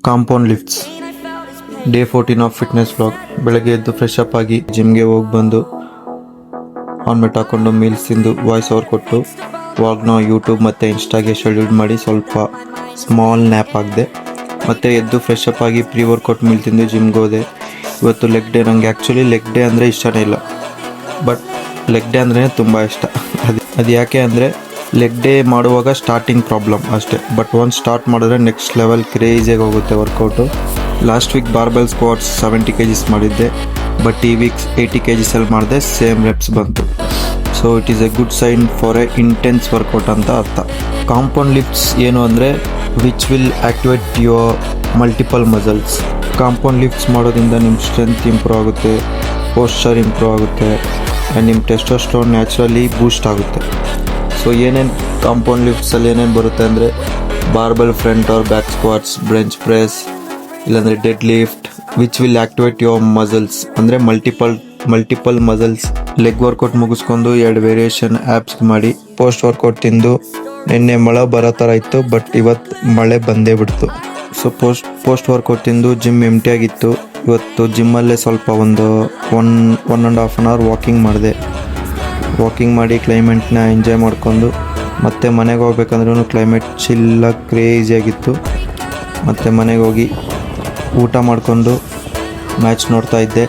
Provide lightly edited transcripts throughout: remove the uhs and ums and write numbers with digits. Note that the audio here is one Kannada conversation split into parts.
Compound lifts day 14 of fitness blog. ಬೆಳಗ್ಗೆ ಎದ್ದು ಫ್ರೆಶ್ ಅಪ್ ಆಗಿ ಜಿಮ್ಗೆ ಹೋಗಿ ಬಂದು ಆನ್ಮೆಟ್ ಹಾಕೊಂಡು ಮೀಲ್ಸ್ ತಿಂದು ವಾಯ್ಸ್ ಓವರ್ ಕೊಟ್ಟು ವ್ಲಾಗ್ನ ಯೂಟ್ಯೂಬ್ ಮತ್ತು ಇನ್ಸ್ಟಾಗೆ ಶೆಡ್ಯೂಲ್ ಮಾಡಿ ಸ್ವಲ್ಪ ಸ್ಮಾಲ್ ನ್ಯಾಪ್ ಆಗಿದೆ. ಮತ್ತು ಎದ್ದು ಫ್ರೆಶ್ ಅಪ್ ಆಗಿ ಪ್ರೀ ವರ್ಕೌಟ್ ಮೀಲ್ ತಿಂದು ಜಿಮ್ಗೆ ಹೋದೆ. ಇವತ್ತು ಲೆಗ್ ಡೇ. ನನಗೆ ಆ್ಯಕ್ಚುಲಿ ಲೆಗ್ ಡೇ ಅಂದರೆ ಇಷ್ಟನೇ ಇಲ್ಲ, ಬಟ್ ಲೆಗ್ ಡೇ ಅಂದ್ರೆ ತುಂಬ ಇಷ್ಟ. ಅದು ಯಾಕೆ ಅಂದರೆ ಲೆಗ್ ಡೇ ಮಾಡುವಾಗ ಸ್ಟಾರ್ಟಿಂಗ್ ಪ್ರಾಬ್ಲಮ್ ಅಷ್ಟೇ, ಬಟ್ ಒಂದು ಸ್ಟಾರ್ಟ್ ಮಾಡಿದ್ರೆ ನೆಕ್ಸ್ಟ್ ಲೆವೆಲ್ ಕ್ರೇಜಿಯಾಗಿ ಹೋಗುತ್ತೆ workout. Last week barbell squats 70 kgs ಮಾಡಿದ್ದೆ, ಬಟ್ ಈ ವೀಕ್ಸ್ 80 kgsಲ್ಲಿ ಮಾಡಿದೆ, ಸೇಮ್ ರೆಪ್ಸ್ ಬಂತು. So it is a good sign for a intense workout ಅಂತ ಅರ್ಥ. ಕಾಂಪೌಂಡ್ ಲಿಫ್ಟ್ಸ್ ಏನು ಅಂದರೆ which will activate your multiple muscles. Compound lifts ಮಾಡೋದ್ರಿಂದ ನಿಮ್ಮ ಸ್ಟ್ರೆಂತ್ ಇಂಪ್ರೂವ್ ಆಗುತ್ತೆ, ಪೋಸ್ಚರ್ ಇಂಪ್ರೂವ್ ಆಗುತ್ತೆ ಆ್ಯಂಡ್ ನಿಮ್ಮ ಟೆಸ್ಟೋಸ್ಟೆರೋನ್ ನ್ಯಾಚುರಲಿ ಬೂಸ್ಟ್ ಆಗುತ್ತೆ. ಸೊ ಏನೇನು ಕಾಂಪೌಂಡ್ ಲಿಫ್ಟ್ಸಲ್ಲಿ ಏನೇನು ಬರುತ್ತೆ ಅಂದರೆ barbell front or back squats, bench press, ಇಲ್ಲಾಂದರೆ deadlift which will activate your muscles ಅಂದರೆ ಮಲ್ಟಿಪಲ್ ಮಸಲ್ಸ್. ಲೆಗ್ ವರ್ಕೌಟ್ ಮುಗಿಸ್ಕೊಂಡು 2 ವೇರಿಯೇಷನ್ ಆ್ಯಪ್ಸ್ ಮಾಡಿ ಪೋಸ್ಟ್ ವರ್ಕೌಟ್ ತಿಂದು ನಿನ್ನೆ ಮಳೆ ಬರೋ ಥರ ಇತ್ತು, ಬಟ್ ಇವತ್ತು ಮಳೆ ಬಂದೇ ಬಿಡ್ತು. ಸೊ ಪೋಸ್ಟ್ ವರ್ಕೌಟ್ ತಿಂದು ಜಿಮ್ ಎಂಟಿ ಆಗಿತ್ತು. ಇವತ್ತು ಜಿಮ್ಮಲ್ಲೇ ಸ್ವಲ್ಪ ಒಂದು 1.5 hour ವಾಕಿಂಗ್ ಮಾಡಿದೆ. ವಾಕಿಂಗ್ ಮಾಡಿ ಕ್ಲೈಮೇಟ್ನ ಎಂಜಾಯ್ ಮಾಡ್ಕೊಂಡು ಮತ್ತೆ ಮನೆಗೆ ಹೋಗ್ಬೇಕಂದ್ರೂ ಕ್ಲೈಮೇಟ್ ಚಿಲ್ಲಾಗಿ ಕ್ರೇಜಿಯಾಗಿತ್ತು. ಮತ್ತು ಮನೆಗೆ ಹೋಗಿ ಊಟ ಮಾಡಿಕೊಂಡು ಮ್ಯಾಚ್ ನೋಡ್ತಾ ಇದ್ದೆ.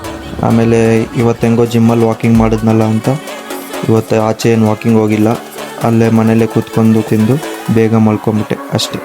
ಆಮೇಲೆ ಇವತ್ತು ಹೆಂಗೋ ಜಿಮ್ಮಲ್ಲಿ ವಾಕಿಂಗ್ ಮಾಡಿದ್ನಲ್ಲ ಅಂತ ಇವತ್ತು ಆಚೆ ಏನು ವಾಕಿಂಗ್ ಹೋಗಿಲ್ಲ, ಅಲ್ಲೇ ಮನೇಲೇ ಕೂತ್ಕೊಂಡು ತಿಂದು ಬೇಗ ಮಲ್ಕೊಂಬಿಟ್ಟೆ ಅಷ್ಟೇ.